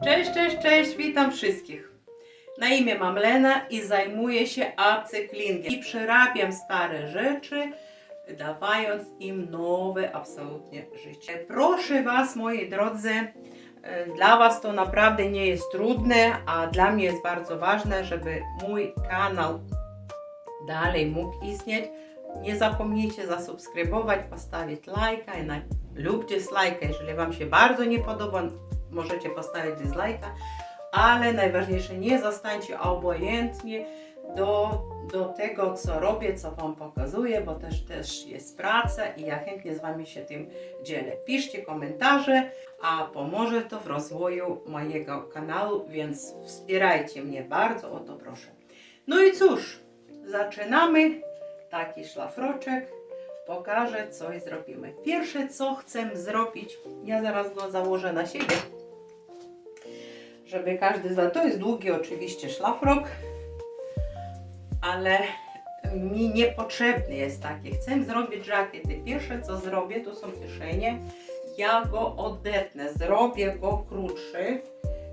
Cześć, cześć, cześć, witam wszystkich. Na imię mam Lena i zajmuję się upcyklingiem i przerabiam stare rzeczy, dawając im nowe absolutnie życie. Proszę Was, moi drodzy, dla Was to naprawdę nie jest trudne, a dla mnie jest bardzo ważne, żeby mój kanał dalej mógł istnieć. Nie zapomnijcie zasubskrybować, postawić lajka i lubcie lajka, jeżeli Wam się bardzo nie podoba. Możecie postawić dislike'a, ale najważniejsze, nie zostańcie obojętni do tego, co robię, co Wam pokazuję, bo też jest praca i ja chętnie z Wami się tym dzielę. Piszcie komentarze, a pomoże to w rozwoju mojego kanału, więc wspierajcie mnie bardzo, o to proszę. No i cóż, zaczynamy. Taki szlafroczek. Pokażę, co zrobimy. Pierwsze, co chcę zrobić, ja zaraz go założę na siebie, żeby każdy znał. To jest długi oczywiście szlafrok, ale mi niepotrzebny jest taki. Chcę zrobić żakiety. Pierwsze, co zrobię, to są kieszenie. Ja go odetnę, zrobię go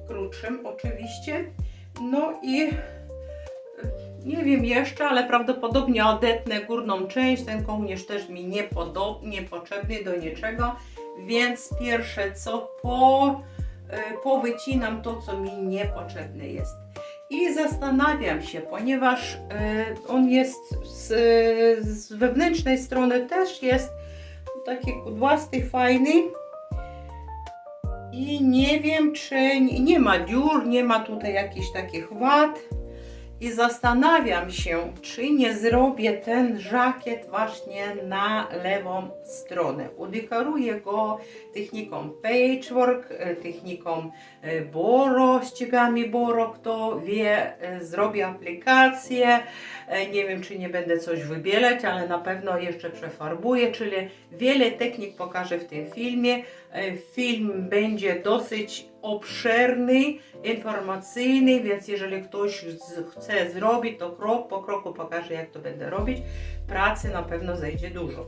krótszym oczywiście. No i nie wiem jeszcze, ale prawdopodobnie odetnę górną część. Ten kołnierz też mi niepotrzebny do niczego, więc pierwsze co powycinam to, co mi niepotrzebne jest. I zastanawiam się, ponieważ on jest z wewnętrznej strony też jest taki kudłasty, fajny. I nie wiem, czy nie ma dziur, nie ma tutaj jakichś takich wad. I zastanawiam się, czy nie zrobię ten żakiet właśnie na lewą stronę. Udekoruję go techniką patchwork, techniką boro, ściegami boro. Kto wie, zrobię aplikację. Nie wiem, czy nie będę coś wybielać, ale na pewno jeszcze przefarbuję, czyli wiele technik pokażę w tym filmie. Film będzie dosyć obszerny, informacyjny, więc jeżeli ktoś chce zrobić, to krok po kroku pokażę, jak to będę robić. Pracy na pewno zejdzie dużo.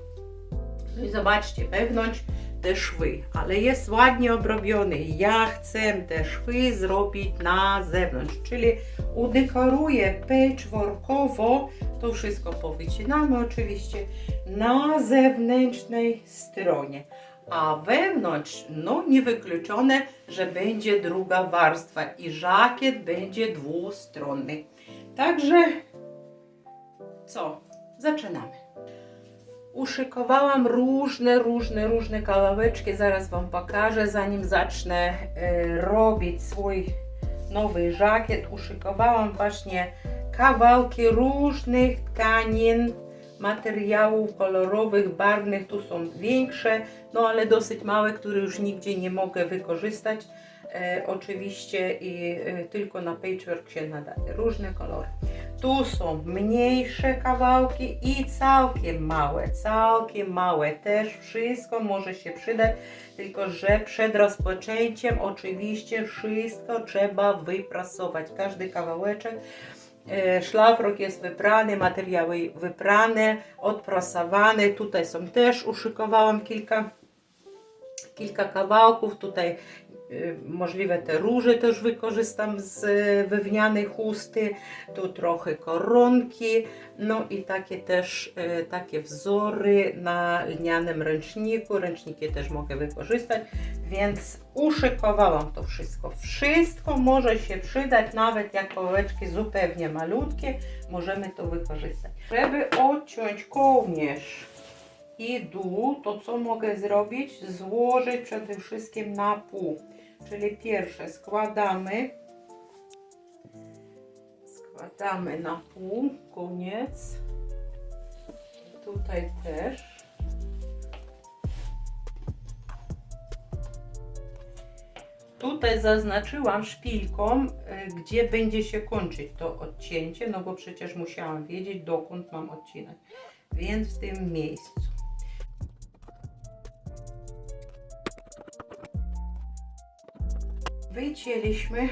No i zobaczcie, wewnątrz te szwy, ale jest ładnie obrobiony. Ja chcę te szwy zrobić na zewnątrz, czyli udekoruję patchworkowo, to wszystko powycinamy oczywiście, na zewnętrznej stronie. A wewnątrz, no niewykluczone, że będzie druga warstwa i żakiet będzie dwustronny. Także co? Zaczynamy. Uszykowałam różne kawałeczki, zaraz Wam pokażę, zanim zacznę robić swój nowy żakiet. Uszykowałam właśnie kawałki różnych tkanin, materiałów kolorowych, barwnych. Tu są większe, no ale dosyć małe, które już nigdzie nie mogę wykorzystać. Oczywiście i tylko na patchwork się nadaje. Różne kolory. Tu są mniejsze kawałki i całkiem małe. Też wszystko może się przydać, tylko że przed rozpoczęciem oczywiście wszystko trzeba wyprasować. Każdy kawałeczek. Szlafrok jest wyprany, materiały wyprane, odprasowane. Tutaj są też, uszykowałam kilka kawałków. Tutaj możliwe te róże też wykorzystam z wełnianej chusty. Tu trochę koronki. No i takie też takie wzory na lnianym ręczniku. Ręczniki też mogę wykorzystać, więc uszykowałam to wszystko. Wszystko może się przydać, nawet jak kawałeczki zupełnie malutkie, możemy to wykorzystać. Żeby odciąć kołnierz i dół, to co mogę zrobić? Złożyć przede wszystkim na pół. Czyli pierwsze składamy na pół, koniec. Tutaj też. Tutaj zaznaczyłam szpilką, gdzie będzie się kończyć to odcięcie, no bo przecież musiałam wiedzieć, dokąd mam odcinać. Więc w tym miejscu. Wycięliśmy.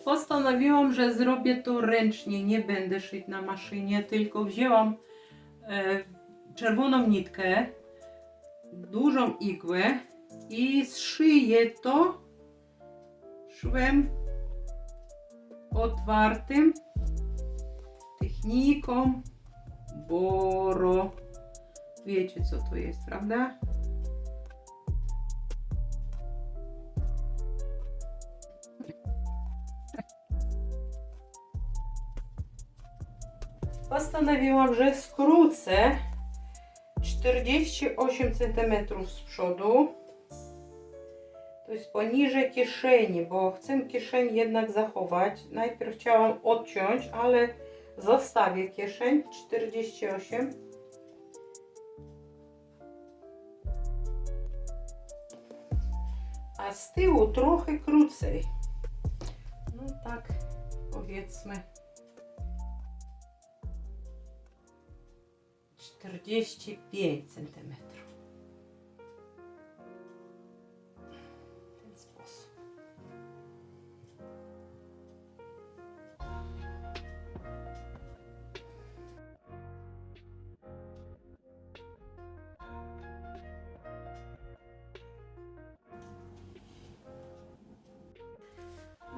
Postanowiłam, że zrobię to ręcznie, nie będę szyć na maszynie, tylko wzięłam czerwoną nitkę, dużą igłę i zszyję to szwem otwartym, techniką Boro. Wiecie, co to jest, prawda? Postanowiłam, że skrócę 48 cm z przodu. To jest poniżej kieszeni, bo chcę kieszeń jednak zachować. Najpierw chciałam odciąć, ale zostawię kieszeń 48. A z tyłu trochę krócej. No tak, powiedzmy 45 cm. W ten sposób.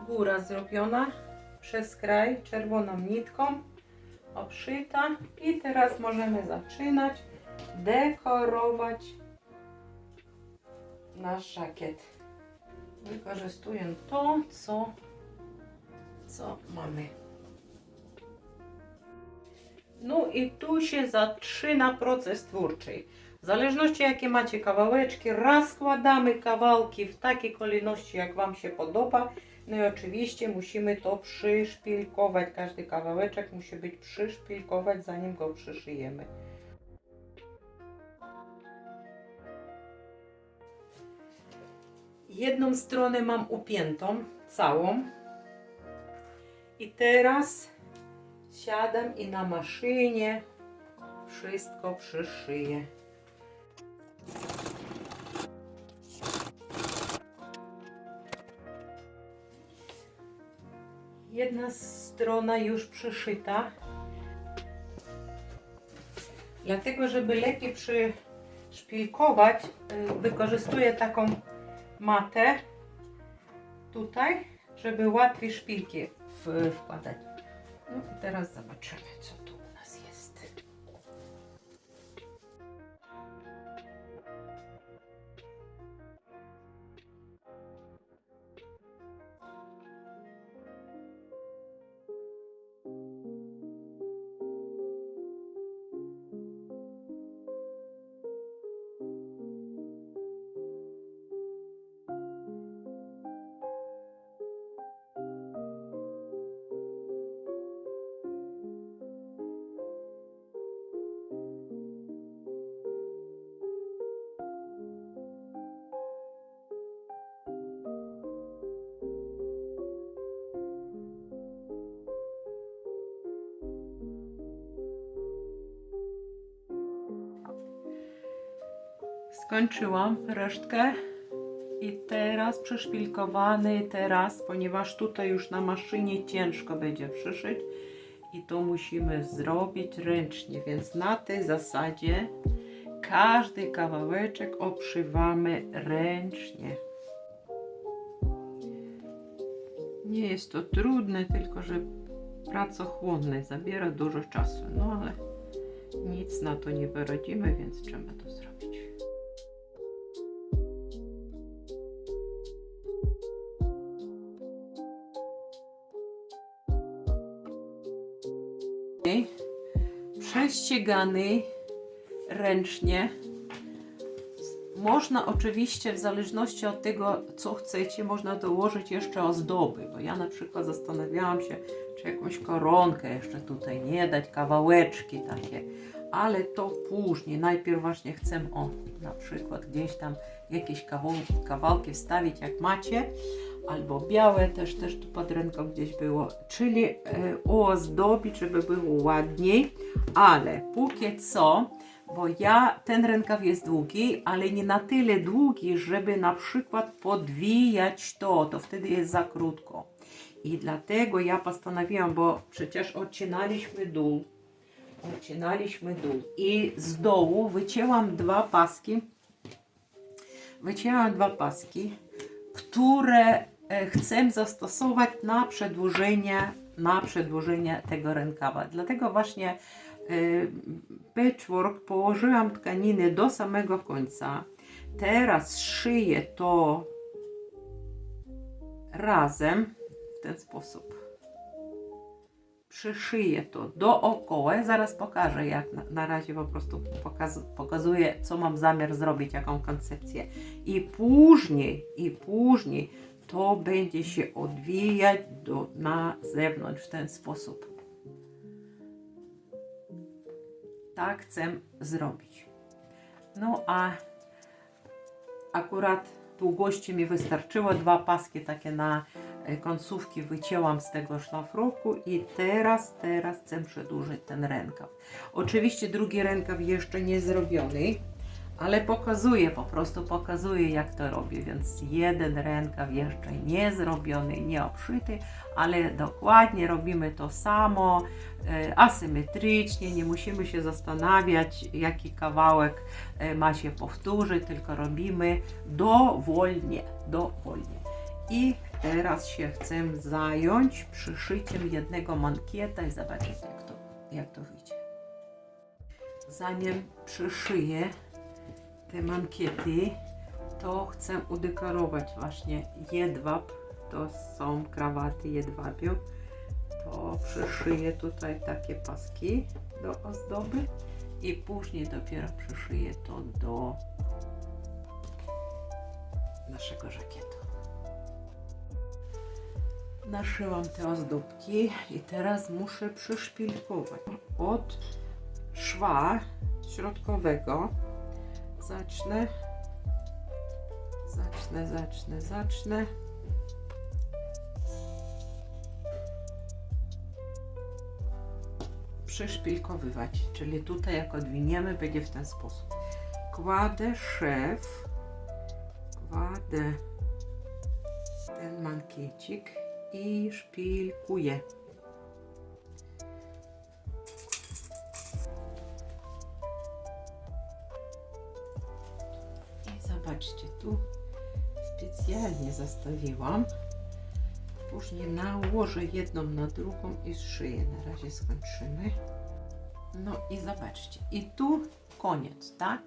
Góra zrobiona przez kraj czerwoną nitką, obszyta, i teraz możemy zaczynać dekorować nasz żakiet. Wykorzystuję to, co mamy. No i tu się zaczyna proces twórczy. W zależności jakie macie kawałeczki, rozkładamy kawałki w takiej kolejności, jak Wam się podoba. No i oczywiście musimy to przyszpilkować. Każdy kawałeczek musi być przyszpilkować, zanim go przyszyjemy. Jedną stronę mam upiętą, całą. I teraz siadam i na maszynie wszystko przyszyję. Jedna strona już przyszyta. Dlatego, żeby lepiej przyszpilkować, wykorzystuję taką matę tutaj, żeby łatwiej szpilki wkładać. No i teraz zobaczymy, co tu u nas jest. Skończyłam resztkę i teraz przyszpilkowany, ponieważ tutaj już na maszynie ciężko będzie przyszyć i to musimy zrobić ręcznie, więc na tej zasadzie każdy kawałeczek obszywamy ręcznie. Nie jest to trudne, tylko że pracochłonne, zabiera dużo czasu, no ale nic na to nie poradzimy, więc trzeba to zrobić. Prześcigany ręcznie. Można oczywiście, w zależności od tego, co chcecie, można dołożyć jeszcze ozdoby, bo ja na przykład zastanawiałam się, czy jakąś koronkę jeszcze tutaj nie dać, kawałeczki takie, ale to później. Najpierw właśnie chcę, na przykład gdzieś tam jakieś kawałki wstawić, jak macie, albo białe też tu pod ręką gdzieś było, czyli ozdobić, żeby było ładniej, ale póki co, bo ten rękaw jest długi, ale nie na tyle długi, żeby na przykład podwijać to wtedy jest za krótko. I dlatego ja postanowiłam, bo przecież odcinaliśmy dół i z dołu wycięłam dwa paski, które chcę zastosować na przedłużenie tego rękawa. Dlatego właśnie patchwork położyłam tkaniny do samego końca. Teraz szyję to razem w ten sposób. Przyszyję to dookoła. Zaraz pokażę, jak na razie po prostu pokazuję, co mam zamiar zrobić, jaką koncepcję. I później to będzie się odwijać na zewnątrz w ten sposób. Tak chcę zrobić. No a akurat długości mi wystarczyło. 2 paski takie na końcówki wycięłam z tego szlafroku i teraz chcę przedłużyć ten rękaw. Oczywiście drugi rękaw jeszcze nie zrobiony, ale po prostu pokazuję, jak to robię, więc jeden rękaw jeszcze nie zrobiony, nie obszyty, ale dokładnie robimy to samo, asymetrycznie, nie musimy się zastanawiać, jaki kawałek ma się powtórzyć, tylko robimy dowolnie. I teraz się chcę zająć przyszyciem jednego mankieta i zobaczyć, jak to wyjdzie. Zanim przyszyję te mankiety, to chcę udekorować właśnie jedwab. To są krawaty jedwabiu. To przyszyję tutaj takie paski do ozdoby i później dopiero przyszyję to do naszego żakietu. Naszyłam te ozdóbki i teraz muszę przyszpilkować. Od szwa środkowego zacznę. Przyszpilkowywać, czyli tutaj jak odwiniemy, będzie w ten sposób. Kładę szef, kładę ten mankiecik i szpilkuję. I zobaczcie, tu specjalnie zostawiłam. Później nałożę jedną na drugą i zszyję. Na razie skończymy. No i zobaczcie. I tu koniec, tak?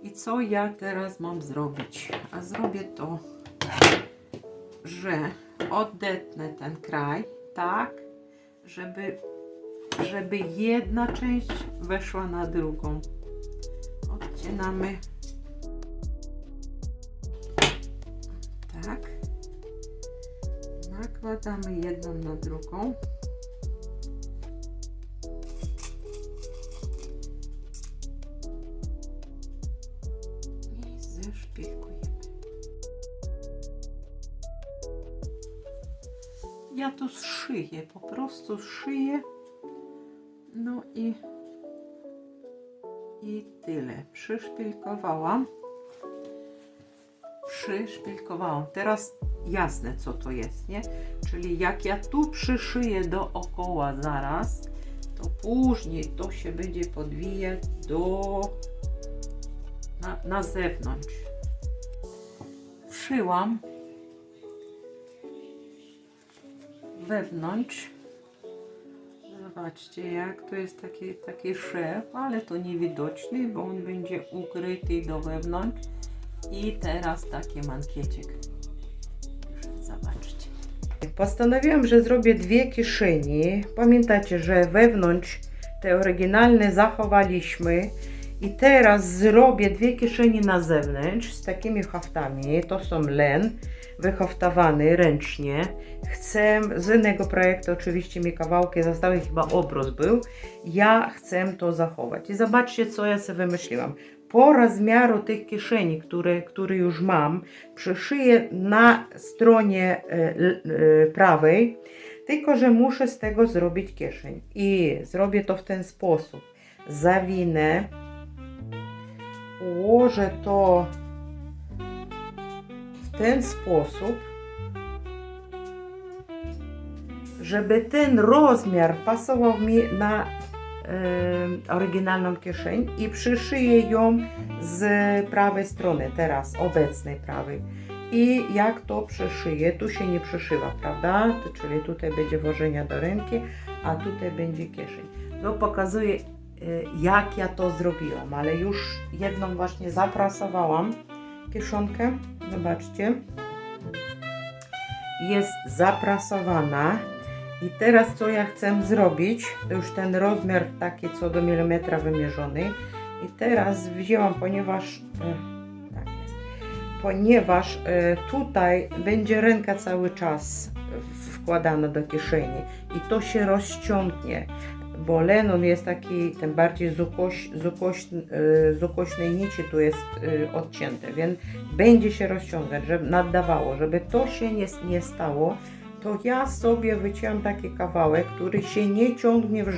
I co ja teraz mam zrobić? A zrobię to, że odetnę ten kraj, tak, żeby jedna część weszła na drugą. Odcinamy. Tak. Nakładamy jedną na drugą. I zeszpilkujemy. Ja to zszyję, po prostu zszyję. No i tyle. Przyszpilkowałam. Teraz jasne, co to jest, nie? Czyli jak ja tu przyszyję dookoła zaraz, to później to się będzie podwijać na zewnątrz. Wszyłam wewnątrz. Zobaczcie, jak to jest taki szef, ale to niewidoczny, bo on będzie ukryty do wewnątrz. I teraz taki mankiecik. Zobaczcie. Postanowiłam, że zrobię 2 kieszenie. Pamiętacie, że wewnątrz te oryginalne zachowaliśmy. I teraz zrobię 2 kieszenie na zewnątrz z takimi haftami. To są len wyhaftowany ręcznie. Chcę z innego projektu, oczywiście mi kawałki zostały, chyba obrus był. Ja chcę to zachować. I zobaczcie, co ja sobie wymyśliłam. Po rozmiaru tych kieszeni, które już mam, przyszyję na stronie prawej, tylko że muszę z tego zrobić kieszeń. I zrobię to w ten sposób. Zawinę, ułożę to w ten sposób, żeby ten rozmiar pasował mi na oryginalną kieszeń i przyszyję ją z prawej strony, teraz obecnej prawej. I jak to przyszyję, tu się nie przyszywa, prawda? Czyli tutaj będzie włożenia do ręki, a tutaj będzie kieszeń. No pokazuję, jak ja to zrobiłam, ale już jedną właśnie zaprasowałam kieszonkę. Zobaczcie, jest zaprasowana. I teraz co ja chcę zrobić, to już ten rozmiar taki co do milimetra wymierzony. I teraz wzięłam, ponieważ tutaj będzie ręka cały czas wkładana do kieszeni i to się rozciągnie, bo lenon jest taki, tym bardziej z ukośnej nici tu jest odcięte, więc będzie się rozciągać, żeby nadawało, żeby to się nie stało. To ja sobie wycięłam taki kawałek, który się nie ciągnie w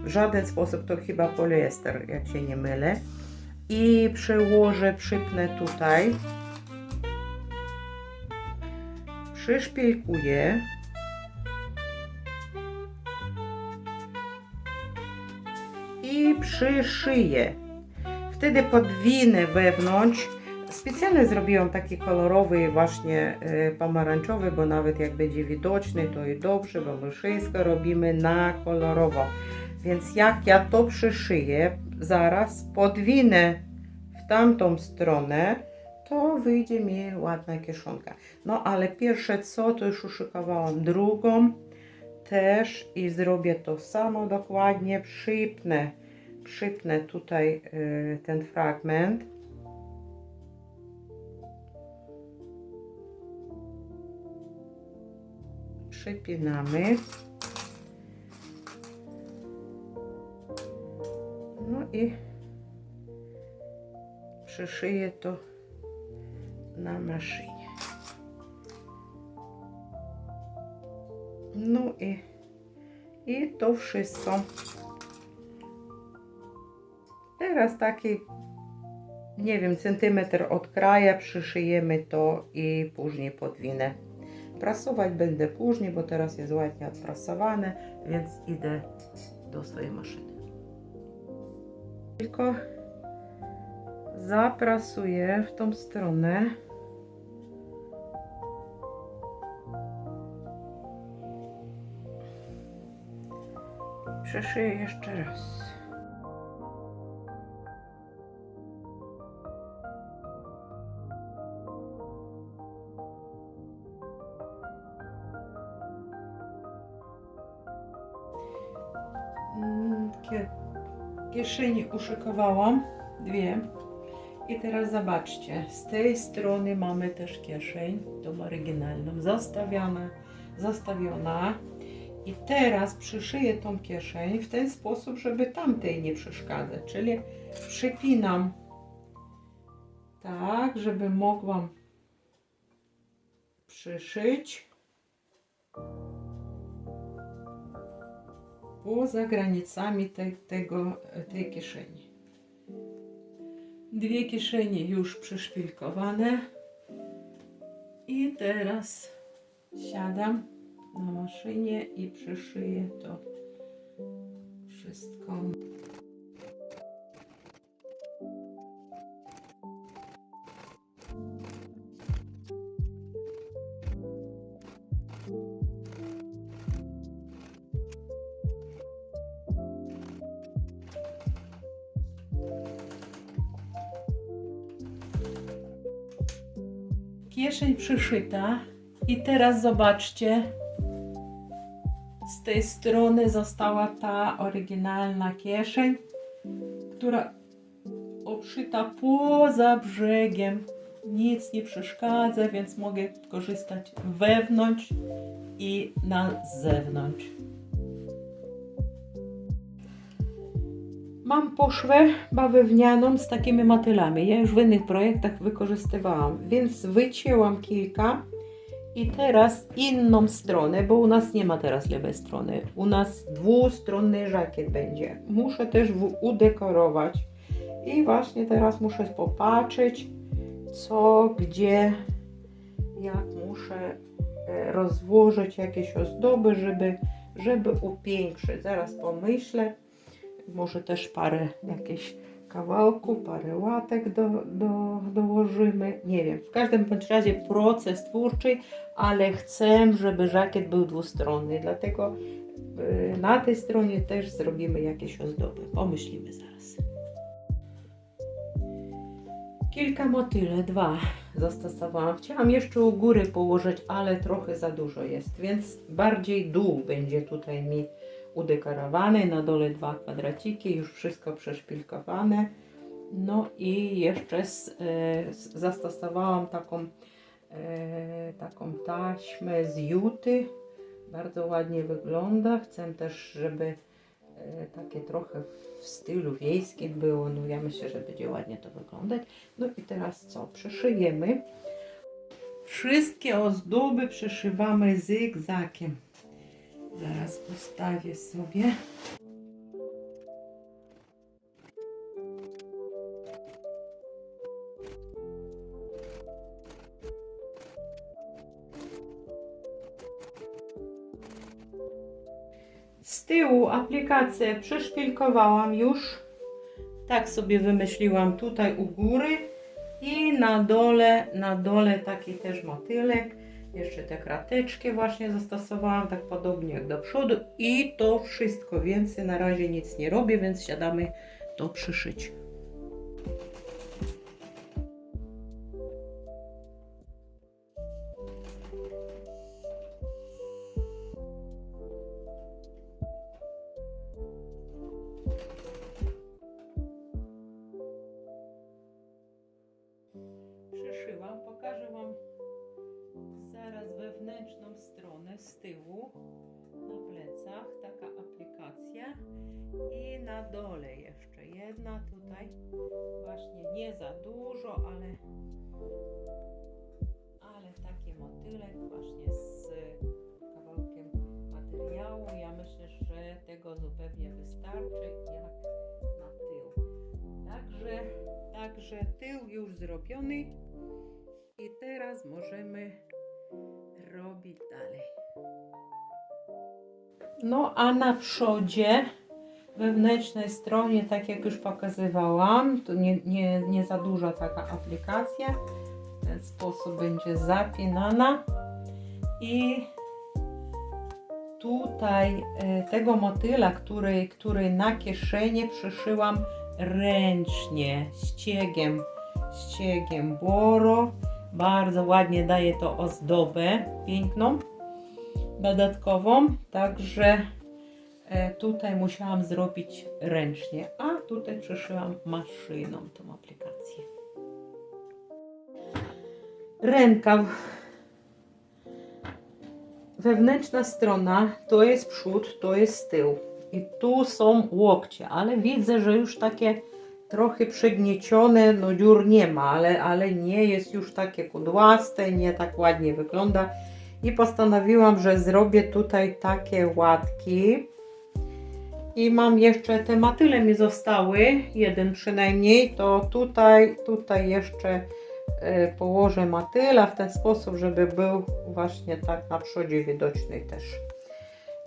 żaden sposób, to chyba poliester, jak się nie mylę. I przyłożę, przypnę tutaj, przyszpilkuję i przyszyję. Wtedy podwinę wewnątrz. Specjalnie zrobiłam taki kolorowy, właśnie pomarańczowy, bo nawet jak będzie widoczny, to i dobrze, bo my wszystko robimy na kolorowo. Więc jak ja to przyszyję, zaraz podwinę w tamtą stronę, to wyjdzie mi ładna kieszonka. No ale pierwsze co, to już uszykowałam drugą też i zrobię to samo dokładnie, przypnę tutaj ten fragment. Przypinamy. No i przyszyję to na maszynie. No i to wszystko. Teraz taki, nie wiem, centymetr od kraja przyszyjemy to i później podwinę. Prasować będę później, bo teraz jest ładnie odprasowane, więc idę do swojej maszyny. Tylko zaprasuję w tą stronę. Przeszyję jeszcze raz. Kieszeni uszykowałam, dwie. I teraz zobaczcie, z tej strony mamy też kieszeń, tą oryginalną, zastawiona. I teraz przyszyję tą kieszeń w ten sposób, żeby tamtej nie przeszkadzać. Czyli przypinam tak, żeby mogłam przyszyć poza granicami tej kieszeni. Dwie kieszenie już przyszpilkowane i teraz siadam na maszynie i przyszyję to wszystko. Kieszeń przyszyta i teraz zobaczcie, z tej strony została ta oryginalna kieszeń, która obszyta poza brzegiem, nic nie przeszkadza, więc mogę korzystać wewnątrz i na zewnątrz. Mam poszwę bawełnianą z takimi motylami. Ja już w innych projektach wykorzystywałam, więc wycięłam kilka i teraz inną stronę, bo u nas nie ma teraz lewej strony. U nas dwustronny żakiet będzie. Muszę też udekorować i właśnie teraz muszę popatrzeć, co, gdzie, jak muszę rozłożyć jakieś ozdoby, żeby upiększyć. Zaraz pomyślę. Może też parę jakieś kawałku, parę łatek dołożymy. Nie wiem, w każdym bądź razie proces twórczy, ale chcę, żeby żakiet był dwustronny, dlatego na tej stronie też zrobimy jakieś ozdoby. Pomyślimy zaraz. Kilka motyle, 2 zastosowałam. Chciałam jeszcze u góry położyć, ale trochę za dużo jest, więc bardziej dół będzie tutaj mi udekorowany. Na dole 2 kwadraciki, już wszystko przeszpilkowane. No i jeszcze zastosowałam taką taśmę z juty. Bardzo ładnie wygląda. Chcę też, żeby takie trochę w stylu wiejskim było. No ja myślę, że będzie ładnie to wyglądać. No i teraz co? Przyszyjemy. Wszystkie ozdoby przyszywamy zygzakiem. Zaraz postawię sobie. Z tyłu aplikację przeszpilkowałam już. Tak sobie wymyśliłam tutaj u góry i na dole taki też motylek. Jeszcze te krateczki właśnie zastosowałam, tak podobnie jak do przodu i to wszystko. Więcej na razie nic nie robię, więc siadamy to przyszyć. Przyszyłam, pokażę Wam zaraz wewnętrzną stronę z tyłu, na plecach, taka aplikacja i na dole jeszcze jedna tutaj, właśnie nie za dużo, ale taki motylek właśnie z kawałkiem materiału. Ja myślę, że tego zupełnie wystarczy jak na tył. Także tył już zrobiony i teraz możemy robić dalej. No a na przodzie, wewnętrznej stronie, tak jak już pokazywałam, to nie za duża taka aplikacja. W ten sposób będzie zapinana i tutaj tego motyla, który na kieszenie przyszyłam ręcznie, ściegiem Boro. Bardzo ładnie daje to ozdobę piękną, dodatkową, także tutaj musiałam zrobić ręcznie, a tutaj przyszyłam maszyną tą aplikację. Rękaw. Wewnętrzna strona to jest przód, to jest tył i tu są łokcie, ale widzę, że już takie trochę przygniecione, no dziur nie ma, ale nie jest już takie kudłaste, nie tak ładnie wygląda i postanowiłam, że zrobię tutaj takie łatki i mam jeszcze te matyle mi zostały, jeden przynajmniej, to tutaj jeszcze położę matyla w ten sposób, żeby był właśnie tak na przodzie widoczny też.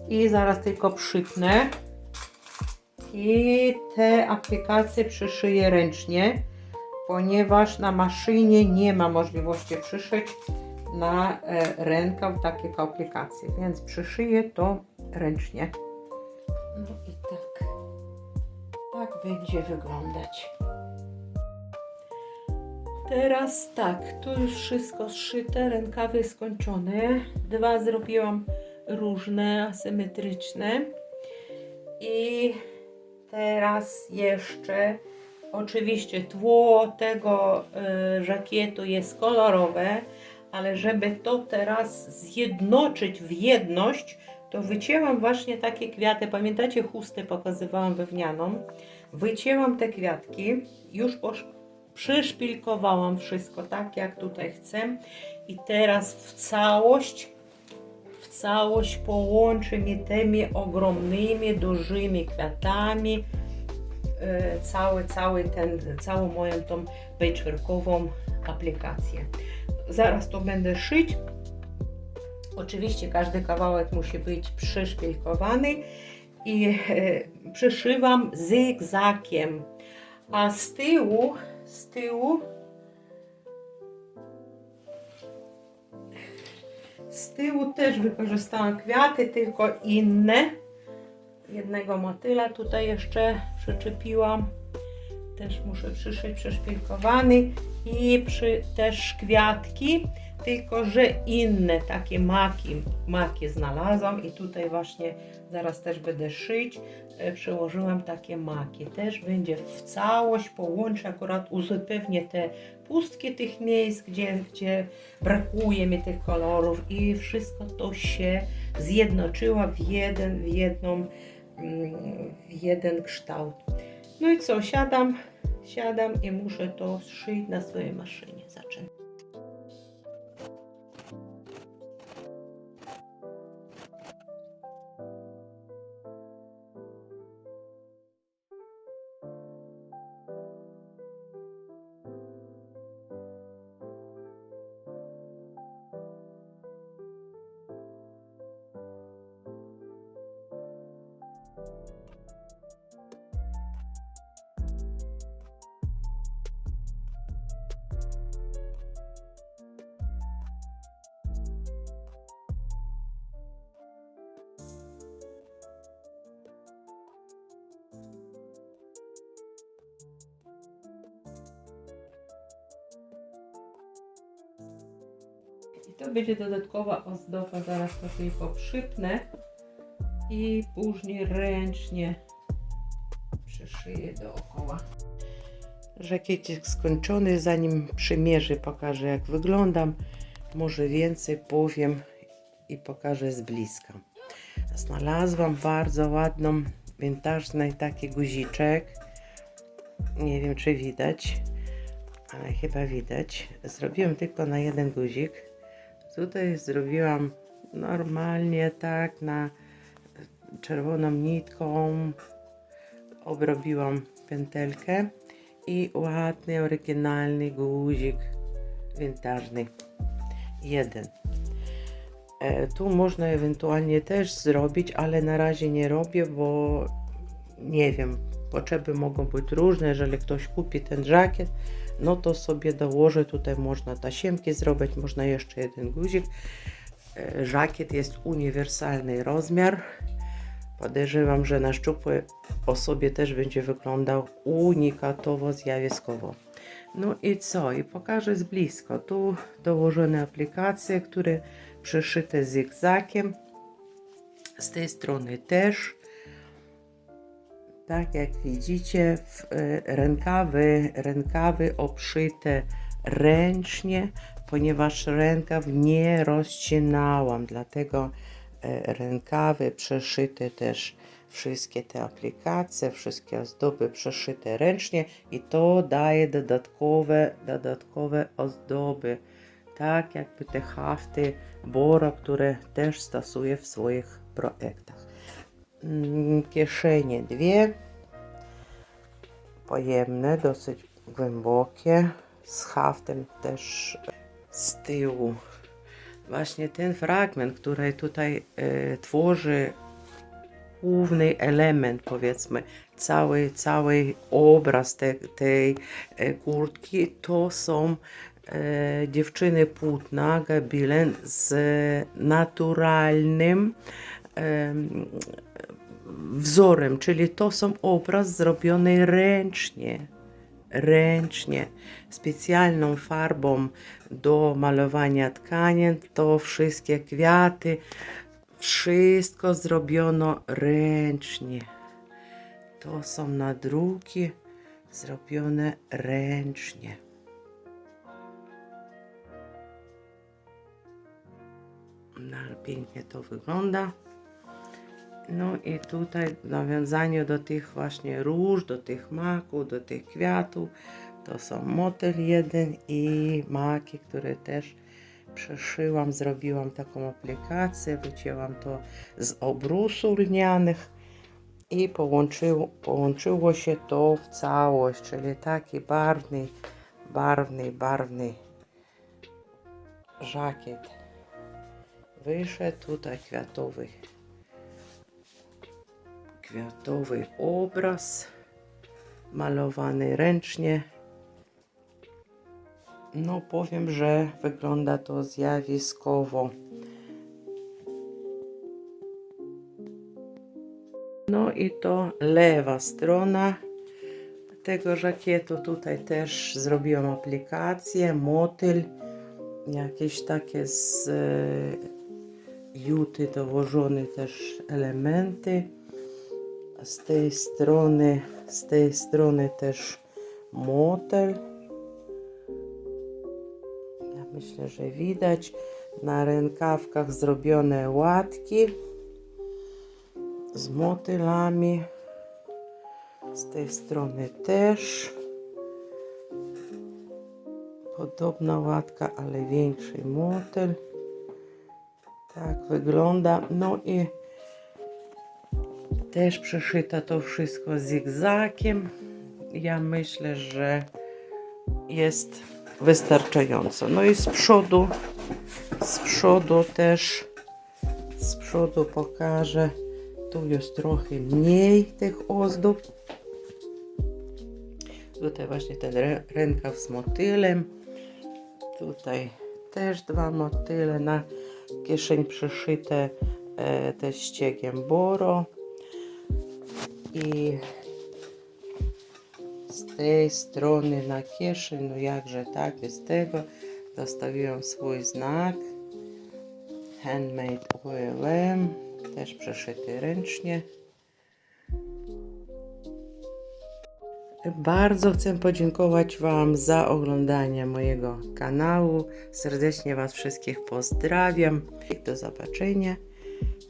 I zaraz tylko przypnę i te aplikacje przyszyję ręcznie, ponieważ na maszynie nie ma możliwości przyszyć na rękaw takich aplikacji, więc przyszyję to ręcznie. No i tak będzie wyglądać. Teraz tak, tu już wszystko zszyte, rękawy skończone. 2 zrobiłam różne, asymetryczne. I teraz jeszcze, oczywiście tło tego żakietu jest kolorowe, ale żeby to teraz zjednoczyć w jedność, to wycięłam właśnie takie kwiaty. Pamiętacie, chustę pokazywałam wełnianą? Wycięłam te kwiatki, już przyszpilkowałam wszystko tak, jak tutaj chcę. I teraz w całość połączę mi tymi ogromnymi, dużymi kwiatami całą moją tą patchworkową aplikację. Zaraz to będę szyć. Oczywiście każdy kawałek musi być przyszpilkowany i przyszywam zygzakiem. A z tyłu też wykorzystałam kwiaty, tylko inne. Jednego motyla tutaj jeszcze przyczepiłam. Też muszę przyszyć przeszpilkowany. I też kwiatki, tylko że inne takie maki znalazłam i tutaj właśnie zaraz też będę szyć. Przełożyłam takie maki. Też będzie w całość połączę, akurat uzupełnię te pustki tych miejsc, gdzie brakuje mi tych kolorów i wszystko to się zjednoczyło w jeden kształt. No i co, siadam i muszę to szyć na swojej maszynie. Zaczynam. I to będzie dodatkowa ozdoba, zaraz to sobie poprzypnę i później ręcznie przyszyję dookoła. Żakiecik skończony, zanim przymierzę, pokażę jak wyglądam. Może więcej powiem i pokażę z bliska. Znalazłam bardzo ładną, vintażny taki guziczek. Nie wiem czy widać, ale chyba widać. Zrobiłam tylko na jeden guzik. Tutaj zrobiłam normalnie tak na czerwoną nitką. Obrobiłam pętelkę i ładny, oryginalny guzik vintażny. Jeden. Tu można ewentualnie też zrobić, ale na razie nie robię, bo nie wiem, potrzeby mogą być różne. Jeżeli ktoś kupi ten żakiet, no to sobie dołożę, tutaj można tasiemki zrobić, można jeszcze jeden guzik. Żakiet jest uniwersalny rozmiar. Podejrzewam, że na szczupłej osobie też będzie wyglądał unikatowo, zjawiskowo. No i co? I pokażę z bliska. Tu dołożone aplikacje, które przyszyte zigzagiem. Z tej strony też. Tak jak widzicie, rękawy obszyte ręcznie, ponieważ rękaw nie rozcinałam, dlatego rękawy przeszyte też, wszystkie te aplikacje, wszystkie ozdoby przeszyte ręcznie i to daje dodatkowe ozdoby, tak jakby te hafty Bora, które też stosuję w swoich projektach. Kieszenie dwie, pojemne, dosyć głębokie, z haftem też z tyłu. Właśnie ten fragment, który tutaj tworzy główny element, powiedzmy, cały obraz tej kurtki, to są dziewczyny płótna Gabilen z naturalnym wzorem, czyli to są obraz zrobiony ręcznie, specjalną farbą do malowania tkanien, to wszystkie kwiaty, wszystko zrobiono ręcznie. To są nadruki zrobione ręcznie. No, pięknie to wygląda. No i tutaj w nawiązaniu do tych właśnie róż, do tych maków, do tych kwiatów, to są motyl jeden i maki, które też przeszyłam, zrobiłam taką aplikację, wycięłam to z obrusu lnianych i połączyło się to w całość, czyli taki barwny żakiet wyszedł, tutaj kwiatowy obraz malowany ręcznie. No powiem, że wygląda to zjawiskowo. No i to lewa strona tego żakietu. Tutaj też zrobiłam aplikację, motyl, jakieś takie z juty dołożone też elementy. Z tej strony też motyl. Ja myślę, że widać. Na rękawkach zrobione łatki z motylami. Z tej strony też podobna łatka, ale większy motyl. Tak wygląda. No i też przeszyta to wszystko zigzagiem. Ja myślę, że jest wystarczająco. No i z przodu też, z przodu pokażę. Tu jest trochę mniej tych ozdób. Tutaj właśnie ten rękaw z motylem. Tutaj też 2 motyle, na kieszeń przyszyte te ściegiem boro. I z tej strony na kieszeń, no jakże tak, z tego zostawiłam swój znak Handmade OLM, też przeszyty ręcznie. Bardzo chcę podziękować Wam za oglądanie mojego kanału. Serdecznie Was wszystkich pozdrawiam. Do zobaczenia.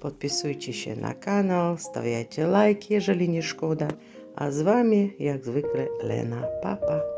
Podpisujcie się na kanał, stawiajcie lajki, jeżeli nie szkoda. A z Wami jak zwykle Lena. Pa, pa.